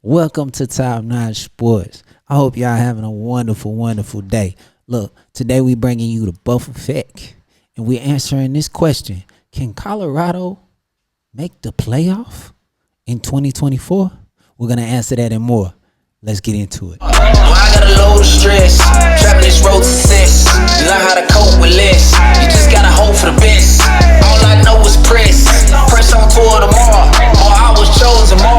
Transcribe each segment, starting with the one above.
Welcome to Top Notch Sports. I hope y'all having a wonderful, wonderful day. Look, today we bringing you the Buff Effect, and we're answering this question: can Colorado make the playoff in 2024? We're gonna answer that and more. Let's get into it. Well, I got a load of stress, trapping this road to success. You learn how to cope with less. You just gotta hope for the best. All I know is press on toward tomorrow. Or I was chosen more.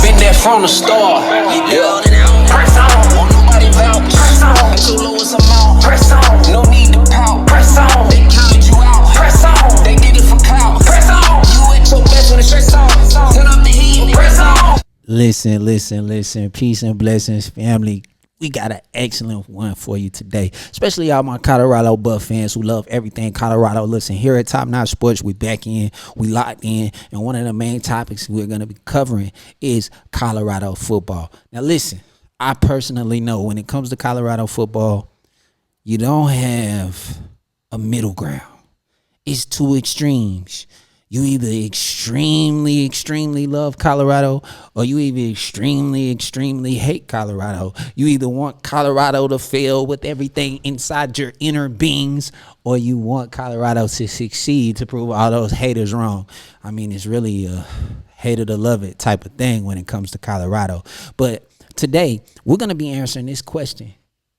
Been there from the start. Yeah. Press on, won't nobody vouch. Press on, too low as amount. Press on, no need to pout. Press on, they counted you out. Press on, they did it for clout. Press on, you at your best when it's stress on. Turn up the heat, press on. Listen. Peace and blessings, family. We got an excellent one for you today, especially all my Colorado Buff fans who love everything Colorado. Listen, here at Top Notch Sports, we back in, we locked in, and one of the main topics we're going to be covering is Colorado football. Now, listen, I personally know when it comes to Colorado football, you don't have a middle ground. It's two extremes. You either extremely love Colorado, or you either extremely hate Colorado. You either want Colorado to fail with everything inside your inner beings, or you want Colorado to succeed to prove all those haters wrong. I mean, it's really a hater to love it type of thing when it comes to Colorado. But today, we're going to be answering this question: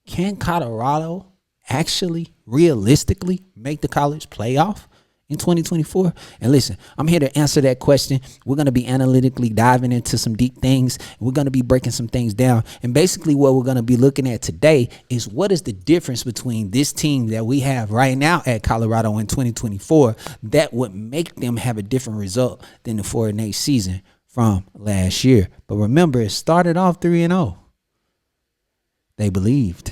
can Colorado actually realistically make the college playoff in 2024? And listen, I'm here to answer that question. We're going to be analytically diving into some deep things. We're going to be breaking some things down. And basically what we're going to be looking at today is what is the difference between this team that we have right now at Colorado in 2024 that would make them have a different result than the 4-8 season from last year. But remember, it started off 3-0. They believed.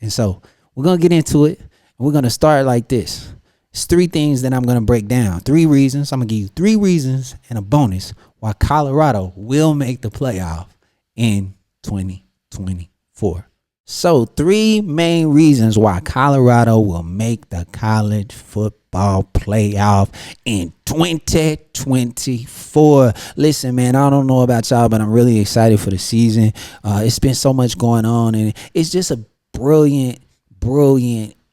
And so we're going to get into it, and we're going to start like this. It's three things that I'm going to break down. 3 reasons. I'm going to give you 3 reasons and a bonus why Colorado will make the playoff in 2024. So 3 main reasons why Colorado will make the college football playoff in 2024. Listen, man, I don't know about y'all, but I'm really excited for the season. It's been so much going on, and it's just a brilliant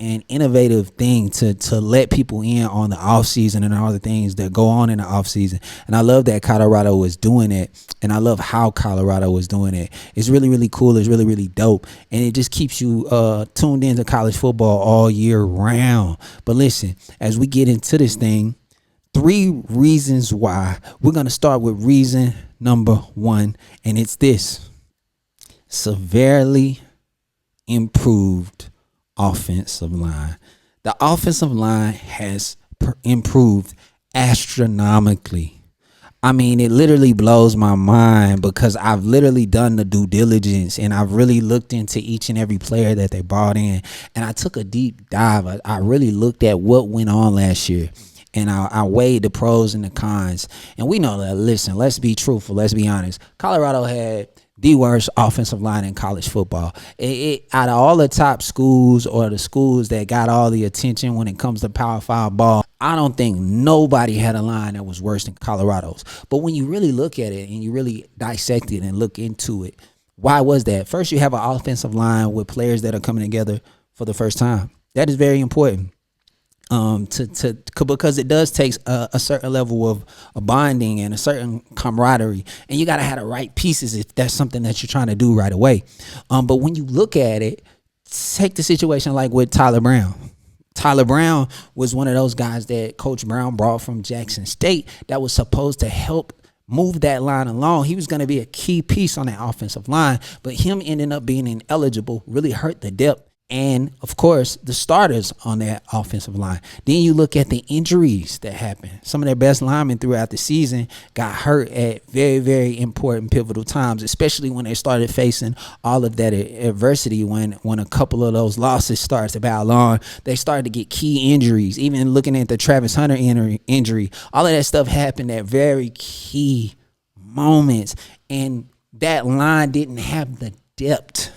and innovative thing to let people in on the off season and all the things that go on in the off season. And I love that Colorado is doing it, and I love how Colorado is doing it. It's really cool. It's really dope, and it just keeps you tuned into college football all year round. But listen, as we get into this thing, 3 reasons why. We're going to start with reason number 1, and it's this: severely improved offensive line. The offensive line has improved astronomically. I mean, it literally blows my mind because I've literally done the due diligence, and I've really looked into each and every player that they brought in, and I took a deep dive. I really looked at what went on last year, and I weighed the pros and the cons. And we know that, listen, let's be truthful, let's be honest. Colorado had the worst offensive line in college football. Out of all the top schools, or the schools that got all the attention when it comes to Power 5 ball, I don't think nobody had a line that was worse than Colorado's. But when you really look at it and you really dissect it and look into it, why was that? First, you have an offensive line with players that are coming together for the first time. That is very important. Because it does take a certain level of bonding and a certain camaraderie, and you got to have the right pieces if that's something that you're trying to do right away. But when you look at it, take the situation like with Tyler Brown. Tyler Brown was one of those guys that Coach Brown brought from Jackson State that was supposed to help move that line along. He was going to be a key piece on that offensive line, but him ending up being ineligible really hurt the depth and, of course, the starters on that offensive line. Then you look at the injuries that happened. Some of their best linemen throughout the season got hurt at very important pivotal times, especially when they started facing all of that adversity. When a couple of those losses started to battle on, they started to get key injuries. Even looking at the Travis Hunter injury, all of that stuff happened at very key moments, and that line didn't have the depth.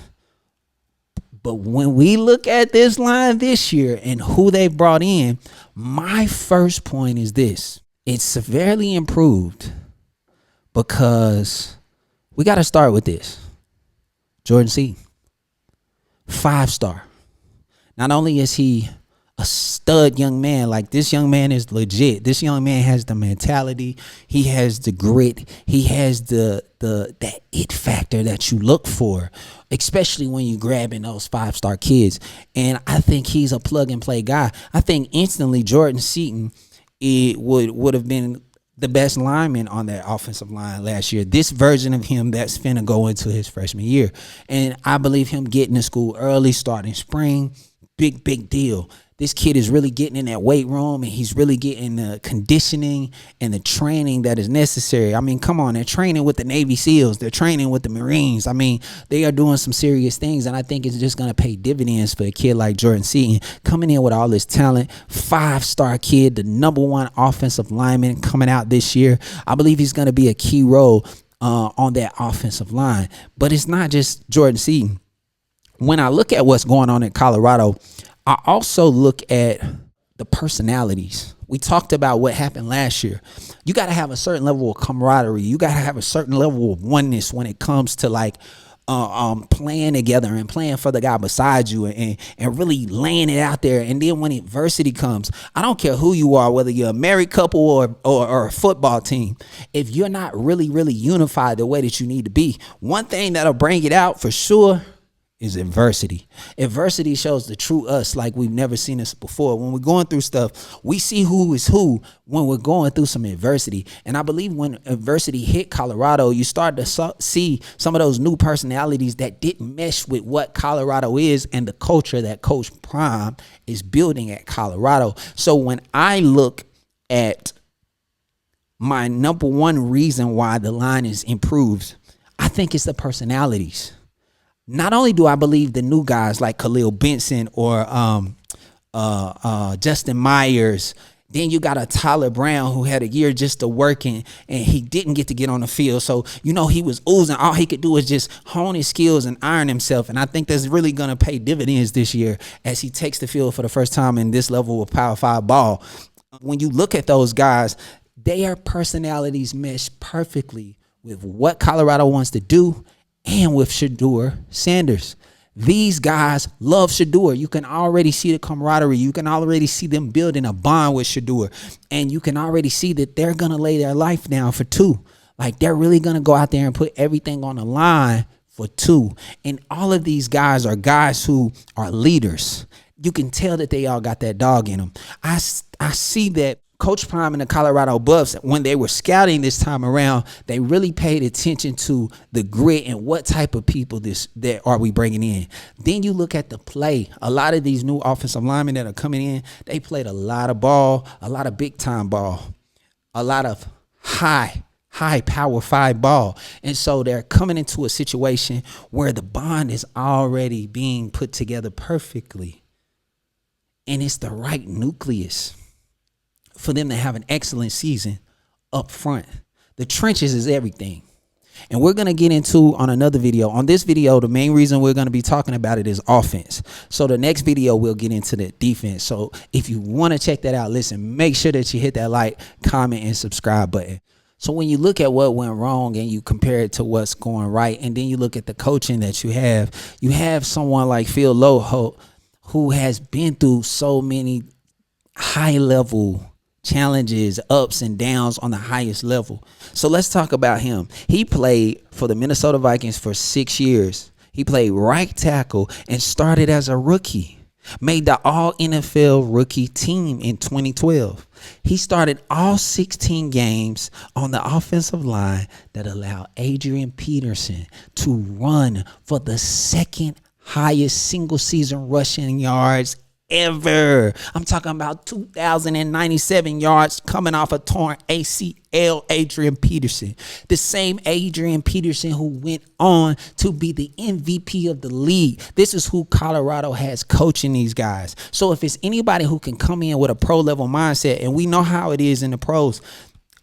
But when we look at this line this year and who they brought in, my first point is this: it's severely improved because We got to start with this. Jordan Seaton, 5-star. Not only is he a stud young man, like this young man is legit. This young man has the mentality. He has the grit. He has that it factor that you look for, especially when you grabbing those 5-star kids. And I think he's a plug and play guy. I think instantly Jordan Seaton would have been the best lineman on that offensive line last year. This version of him that's finna go into his freshman year. And I believe him getting to school early, starting spring, big deal. This kid is really getting in that weight room, and he's really getting the conditioning and the training that is necessary. I mean, come on, they're training with the Navy SEALs. They're training with the Marines. I mean, they are doing some serious things, and I think it's just going to pay dividends for a kid like Jordan Seaton coming in with all this talent. 5-star kid, the #1 offensive lineman coming out this year. I believe he's going to be a key role on that offensive line. But it's not just Jordan Seaton. When I look at what's going on in Colorado, I also look at the personalities. We talked about what happened last year. You got to have a certain level of camaraderie. You got to have a certain level of oneness when it comes to like playing together and playing for the guy beside you and really laying it out there. And then when adversity comes, I don't care who you are, whether you're a married couple or a football team, if you're not really unified the way that you need to be, one thing that'll bring it out for sure is adversity. Adversity shows the true us like we've never seen us before. When we're going through stuff, we see who is who when we're going through some adversity. And I believe when adversity hit Colorado, you start to see some of those new personalities that didn't mesh with what Colorado is and the culture that Coach Prime is building at Colorado. So when I look at my #1 reason why the line is improved, I think it's the personalities. Not only do I believe the new guys like Khalil Benson or Justin Myers, then you got a Tyler Brown who had a year just to work and he didn't get to get on the field. So, he was oozing. All he could do was just hone his skills and iron himself. And I think that's really going to pay dividends this year as he takes the field for the first time in this level of Power 5 ball. When you look at those guys, their personalities mesh perfectly with what Colorado wants to do and with Shedeur Sanders. These guys love Shedeur. You can already see the camaraderie. You can already see them building a bond with Shedeur. And you can already see that they're going to lay their life down for two. Like, they're really going to go out there and put everything on the line for two. And all of these guys are guys who are leaders. You can tell that they all got that dog in them. I see that Coach Prime and the Colorado Buffs, when they were scouting this time around, they really paid attention to the grit and what type of people that are we bringing in. Then you look at the play. A lot of these new offensive linemen that are coming in, they played a lot of ball, a lot of big time ball, a lot of high Power 5 ball. And so they're coming into a situation where the bond is already being put together perfectly. And it's the right nucleus for them to have an excellent season up front. The trenches is everything. And we're going to get into on another video. On this video, the main reason we're going to be talking about it is offense. So the next video, we'll get into the defense. So if you want to check that out, listen, make sure that you hit that like, comment, and subscribe button. So when you look at what went wrong and you compare it to what's going right, and then you look at the coaching that you have someone like Phil Loho who has been through so many high-level challenges, ups and downs on the highest level. So let's talk about him. He played for the Minnesota Vikings for 6 years. He played right tackle and started as a rookie. Made the All-NFL rookie team in 2012. He started all 16 games on the offensive line that allowed Adrian Peterson to run for the second highest single season rushing yards ever. I'm talking about 2,097 yards coming off a torn ACL. Adrian Peterson, the same Adrian Peterson who went on to be the MVP of the league. This is who Colorado has coaching these guys. So if it's anybody who can come in with a pro level mindset, and we know how it is in the pros,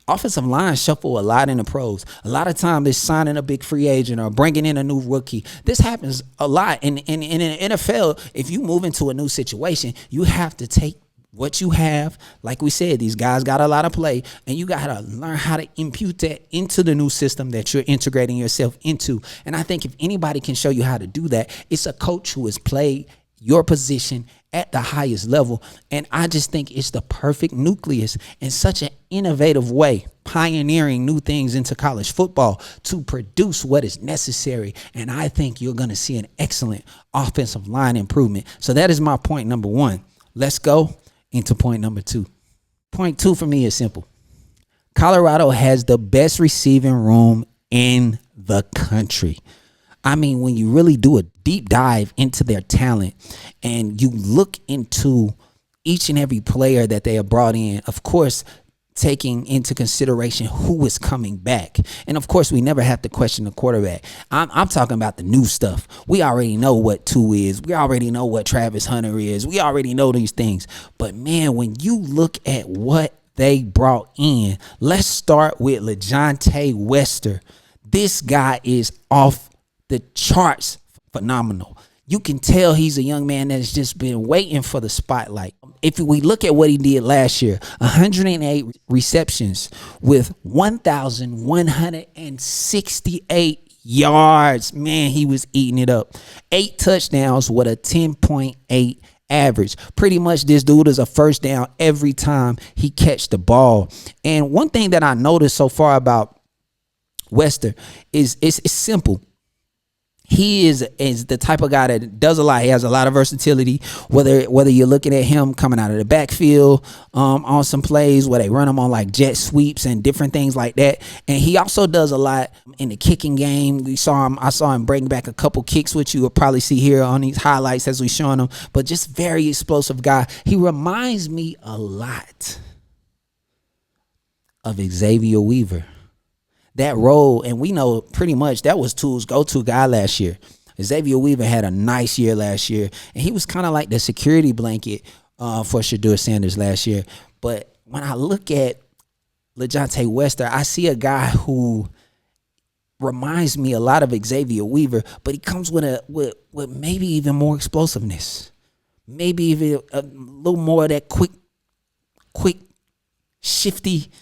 offensive line shuffle a lot in the pros. A lot of times it's signing a big free agent or bringing in a new rookie. This happens a lot. In the NFL, if you move into a new situation, you have to take what you have. Like we said, these guys got a lot of play, and you got to learn how to impute that into the new system that you're integrating yourself into. And I think if anybody can show you how to do that, it's a coach who has played your position at the highest level. And I just think it's the perfect nucleus in such an innovative way, pioneering new things into college football to produce what is necessary. And I think you're going to see an excellent offensive line improvement. So that is my point number one. Let's go into point number two. Point two for me is simple. Colorado has the best receiving room in the country. I mean, when you really do a deep dive into their talent and you look into each and every player that they have brought in, of course, taking into consideration who is coming back. And of course, we never have to question the quarterback. I'm talking about the new stuff. We already know what Two is. We already know what Travis Hunter is. We already know these things. But man, when you look at what they brought in, let's start with LeJontay Wester. This guy is off the charts phenomenal. You can tell he's a young man that's just been waiting for the spotlight. If we look at what he did last year, 108 receptions with 1,168 yards. Man, he was eating it up. 8 touchdowns with a 10.8 average. Pretty much this dude is a first down every time he catch the ball. And one thing that I noticed so far about Wester is it's simple. He is the type of guy that does a lot. He has a lot of versatility, whether you're looking at him coming out of the backfield on some plays where they run him on like jet sweeps and different things like that. And he also does a lot in the kicking game. I saw him bring back a couple kicks, which you will probably see here on these highlights as we showing them. But just very explosive guy. He reminds me a lot of Xavier Weaver. That role, and we know pretty much that was Tools' go-to guy last year. Xavier Weaver had a nice year last year, and he was kind of like the security blanket for Shedeur Sanders last year. But when I look at LeJontay Wester, I see a guy who reminds me a lot of Xavier Weaver, but he comes with maybe even more explosiveness, maybe even a little more of that quick, shifty,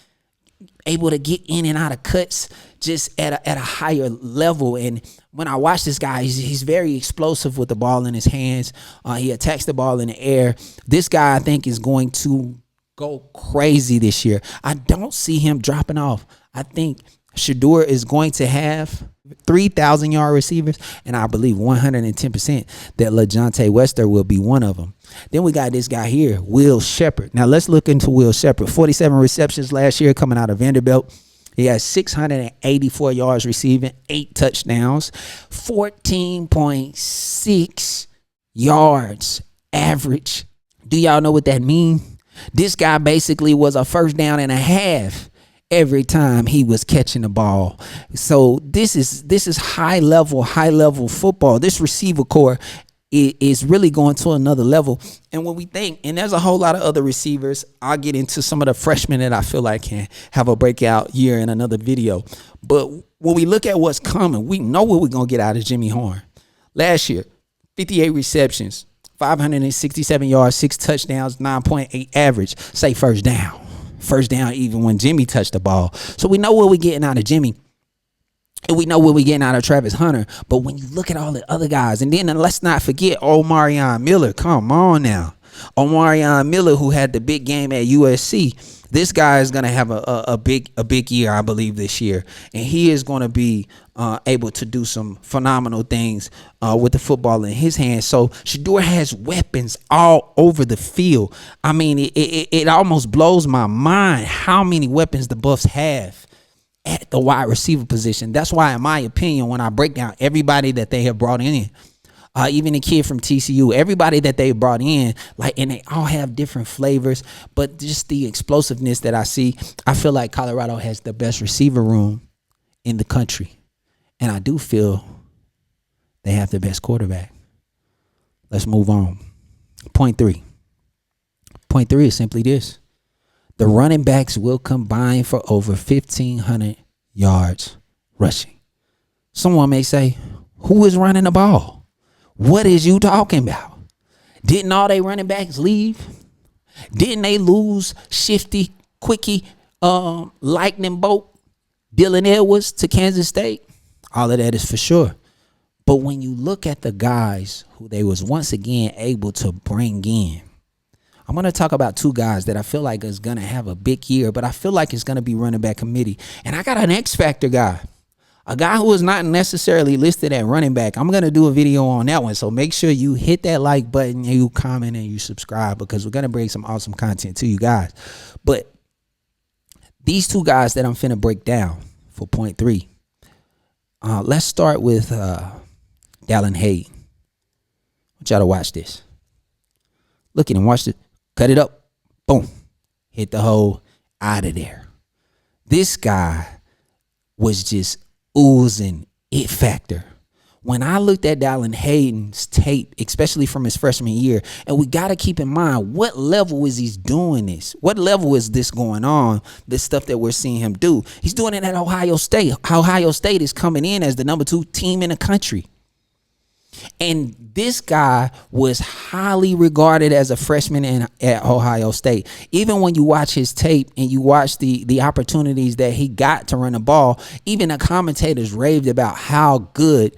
able to get in and out of cuts just at a higher level. And when I watch this guy, he's very explosive with the ball in his hands. He attacks the ball in the air. This guy, I think, is going to go crazy this year. I don't see him dropping off. I think Shedeur is going to have 3,000-yard receivers, and I believe 110% that LeJontay Wester will be one of them. Then we got this guy here, Will Sheppard. Now let's look into Will Sheppard. 47 receptions last year coming out of Vanderbilt. He has 684 yards receiving, 8 touchdowns, 14.6 yards average. Do y'all know what that means? This guy basically was a first down and a half every time he was catching the ball. So this is high level football. This receiver core is really going to another level. And when we think, and there's a whole lot of other receivers, I'll get into some of the freshmen that I feel like can have a breakout year in another video. But when we look at what's coming, we know what we're going to get out of Jimmy Horn. Last year, 58 receptions, 567 yards, 6 touchdowns, 9.8 average. Say first down. First down even when Jimmy touched the ball. So we know what we're getting out of Jimmy. And we know what we're getting out of Travis Hunter. But when you look at all the other guys, and then let's not forget Omarion Miller. Come on now. Omarion Miller, who had the big game at USC. This guy is going to have a big year, I believe, this year. And he is going to be able to do some phenomenal things with the football in his hands. So Shedeur has weapons all over the field. I mean, it almost blows my mind how many weapons the Buffs have at the wide receiver position. That's why, in my opinion, when I break down everybody that they have brought in, even the kid from TCU, everybody that they brought in, and they all have different flavors, but just the explosiveness that I see, I feel like Colorado has the best receiver room in the country. And I do feel they have the best quarterback. Let's move on. Point three. Point three is simply this. The running backs will combine for over 1,500 yards rushing. Someone may say, who is running the ball? What is you talking about? Didn't all they running backs leave? Didn't they lose Shifty, Quickie, Lightning Bolt, Dylan Edwards to Kansas State? All of that is for sure. But when you look at the guys who they was once again able to bring in, I'm going to talk about two guys that I feel like is going to have a big year, but I feel like it's going to be running back committee. And I got an X Factor guy, a guy who is not necessarily listed at running back. I'm going to do a video on that one. So make sure you hit that like button, you comment, and you subscribe, because we're going to bring some awesome content to you guys. But these two guys that I'm finna break down for point 3, let's start with Dallin Hayden. I want y'all to watch this. Look at him. Watch it. Cut it up. Boom. Hit the hole. Out of there. This guy was just oozing it factor. When I looked at Dallin Hayden's tape, especially from his freshman year, and we got to keep in mind, what level is he doing this? What level is this going on, this stuff that we're seeing him do? He's doing it at Ohio State. Ohio State is coming in as the number 2 team in the country. And this guy was highly regarded as a freshman at Ohio State. Even when you watch his tape and you watch the opportunities that he got to run the ball, even the commentators raved about how good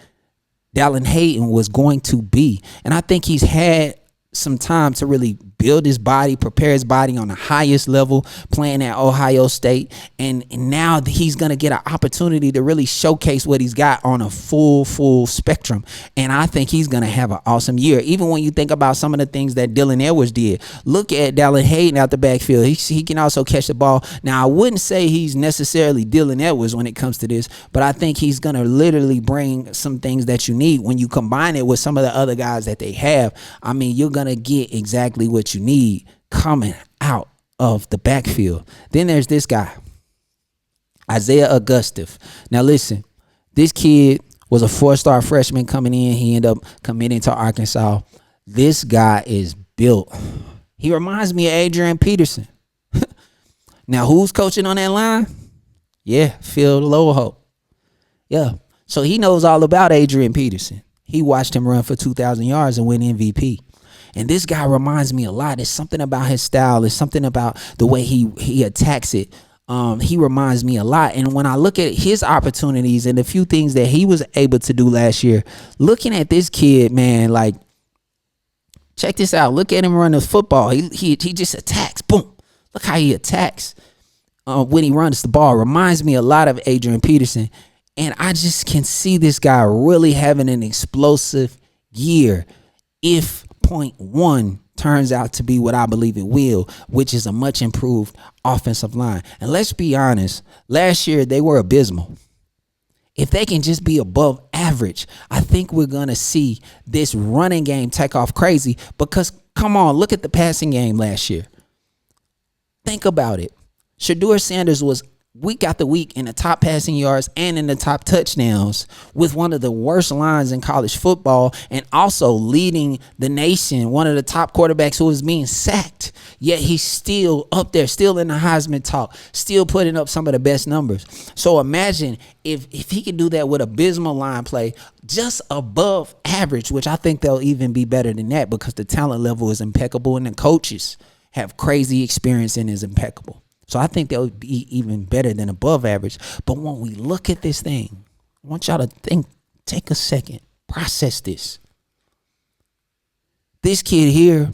Dallin Hayden was going to be. And I think he's had some time to really build his body, prepare his body on the highest level, playing at Ohio State. And now he's going to get an opportunity to really showcase what he's got on a full spectrum. And I think he's going to have an awesome year. Even when you think about some of the things that Dylan Edwards did, look at Dallin Hayden out the backfield. He can also catch the ball. Now, I wouldn't say he's necessarily Dylan Edwards when it comes to this, but I think he's going to literally bring some things that you need. When you combine it with some of the other guys that they have, I mean, you're going to get exactly what you need coming out of the backfield. Then there's this guy, Isaiah Augustif. Now listen, this kid was a 4-star freshman coming in. He ended up committing to Arkansas. This guy is built. He reminds me of Adrian Peterson. Now who's coaching on that line? Yeah, Phil Loweholt. Yeah, so he knows all about Adrian Peterson. He watched him run for 2,000 yards and win MVP. And this guy reminds me a lot. There's something about his style. There's something about the way he attacks it. He reminds me a lot. And when I look at his opportunities and the few things that he was able to do last year, looking at this kid, man, like, check this out. Look at him run the football. He just attacks. Boom. Look how he attacks when he runs the ball. Reminds me a lot of Adrian Peterson. And I just can see this guy really having an explosive year if point 1 turns out to be what I believe it will, which is a much improved offensive line. And let's be honest, last year they were abysmal. If they can just be above average, I think we're going to see this running game take off crazy, because come on, look at the passing game last year. Think about it. Shedeur Sanders was week after week in the top passing yards and in the top touchdowns with one of the worst lines in college football, and also leading the nation, one of the top quarterbacks who was being sacked. Yet he's still up there, still in the Heisman talk, still putting up some of the best numbers. So imagine if he can do that with abysmal line play, just above average, which I think they'll even be better than that, because the talent level is impeccable and the coaches have crazy experience and is impeccable. So I think they'll be even better than above average. But when we look at this thing, I want y'all to think, take a second, process this. This kid here,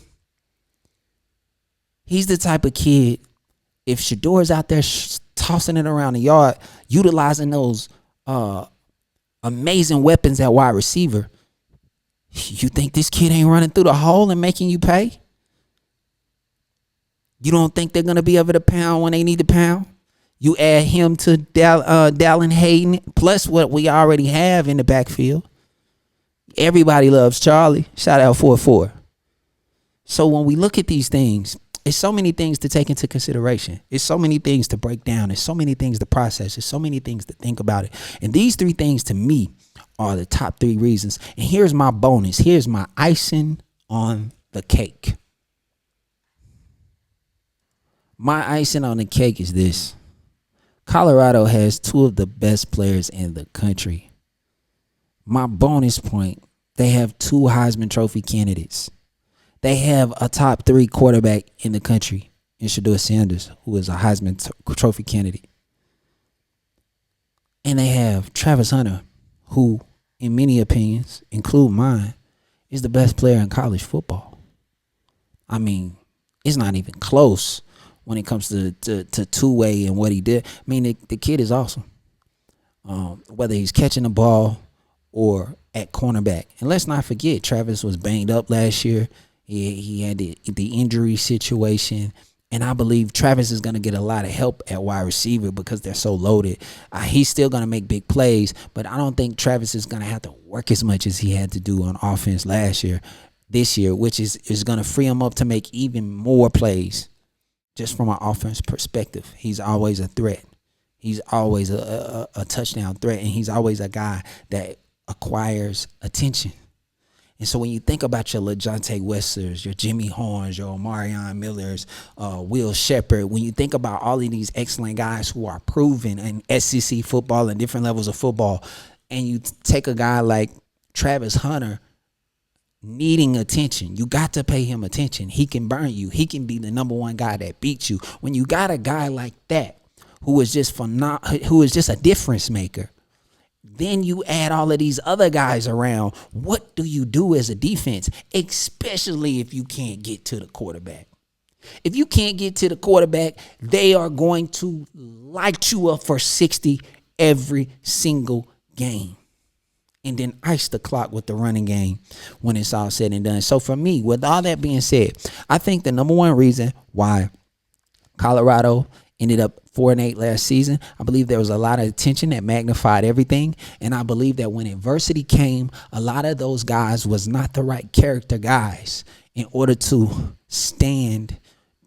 he's the type of kid, if Shedeur's out there tossing it around the yard, utilizing those amazing weapons at wide receiver, you think this kid ain't running through the hole and making you pay? You don't think they're going to be able to pound when they need to pound? You add him to Dallin Hayden, plus what we already have in the backfield. Everybody loves Charlie. Shout out 4-4. So when we look at these things, it's so many things to take into consideration. It's so many things to break down. It's so many things to process. There's so many things to think about it. And these 3 things to me are the top 3 reasons. And here's my bonus. Here's my icing on the cake. My icing on the cake is this. Colorado has 2 of the best players in the country. My bonus point, they have 2 Heisman Trophy candidates. They have a top 3 quarterback in the country in Shedeur Sanders, who is a Heisman Trophy candidate. And they have Travis Hunter, who, in many opinions, include mine, is the best player in college football. I mean, it's not even close when it comes to two-way and what he did. I mean, the kid is awesome. Whether he's catching the ball or at cornerback. And let's not forget, Travis was banged up last year. He had the injury situation. And I believe Travis is going to get a lot of help at wide receiver because they're so loaded. He's still going to make big plays, but I don't think Travis is going to have to work as much as he had to do on offense this year, which is going to free him up to make even more plays. Just from an offense perspective, he's always a threat. He's always a touchdown threat, and he's always a guy that acquires attention. And so when you think about your LaJohntay Westlers, your Jimmy Horns, your Omarion Millers, Will Shepherd, when you think about all of these excellent guys who are proven in SEC football and different levels of football, and you take a guy like Travis Hunter needing attention, you got to pay him attention. He can burn you. He can be the number one guy that beats you. When you got a guy like that who is just a difference maker, then you add all of these other guys around. What do you do as a defense, especially if you can't get to the quarterback? If you can't get to the quarterback, they are going to light you up for 60 every single game, and then ice the clock with the running game when it's all said and done. So for me, with all that being said, I think the number one reason why Colorado ended up 4-8 last season, I believe there was a lot of attention that magnified everything. And I believe that when adversity came, a lot of those guys was not the right character guys in order to stand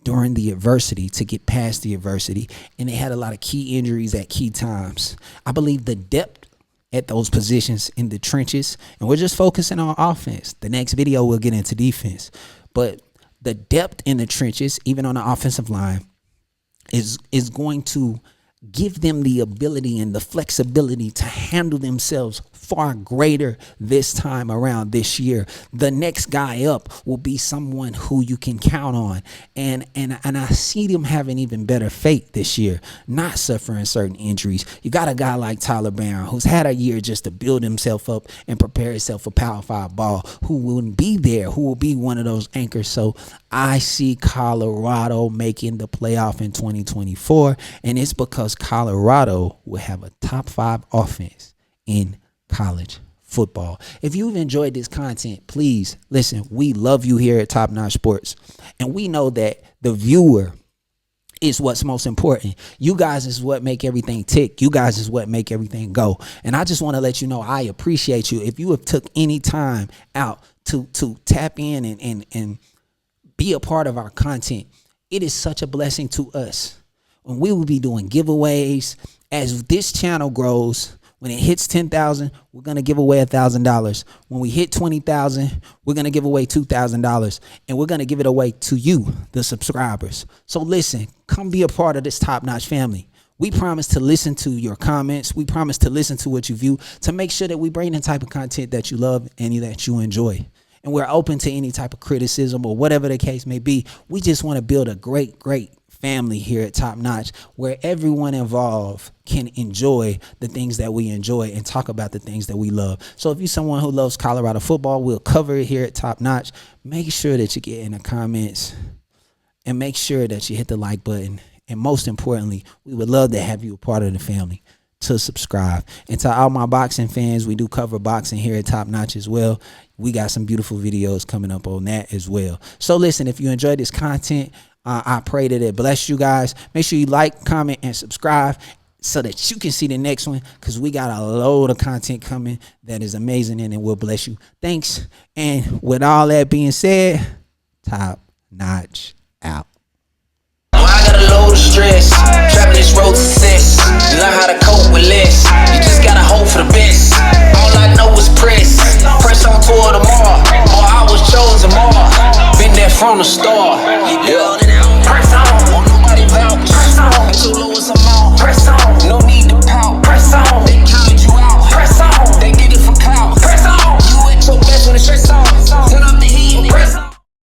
during the adversity, to get past the adversity. And they had a lot of key injuries at key times. I believe the depth at those positions in the trenches, and we're just focusing on offense. The next video we'll get into defense. But the depth in the trenches, even on the offensive line, is going to give them the ability and the flexibility to handle themselves far greater this time around this year. The next guy up will be someone who you can count on. And I see them having even better fate this year, not suffering certain injuries. You got a guy like Tyler Barron, who's had a year just to build himself up and prepare himself for Power 5 ball, who will be there, who will be one of those anchors. So I see Colorado making the playoff in 2024, and it's because Colorado will have a top 5 offense in college football. If you've enjoyed this content, please listen. We love you here at Top Notch Sports, and we know that the viewer is what's most important. You guys is what make everything tick. You guys is what make everything go. And I just want to let you know I appreciate you. If you have took any time out to tap in and be a part of our content, it is such a blessing to us. When we will be doing giveaways as this channel grows. When it hits 10,000, we're going to give away $1,000. When we hit 20,000, we're going to give away $2,000, and we're going to give it away to you, the subscribers. So listen, come be a part of this top-notch family. We promise to listen to your comments. We promise to listen to what you view, to make sure that we bring the type of content that you love and that you enjoy. And we're open to any type of criticism or whatever the case may be. We just want to build a great family here at Top Notch, where everyone involved can enjoy the things that we enjoy and talk about the things that we love. So if you're someone who loves Colorado football, we'll cover it here at Top Notch. Make sure that you get in the comments, and make sure that you hit the like button. And most importantly, we would love to have you a part of the family, to subscribe. And to all my boxing fans, we do cover boxing here at Top Notch as well. We got some beautiful videos coming up on that as well. So listen, if you enjoyed this content, I pray that it bless you guys. Make sure you like, comment, and subscribe so that you can see the next one, because we got a load of content coming that is amazing and it will bless you. Thanks. And with all that being said, Top Notch out. I got a load of stress.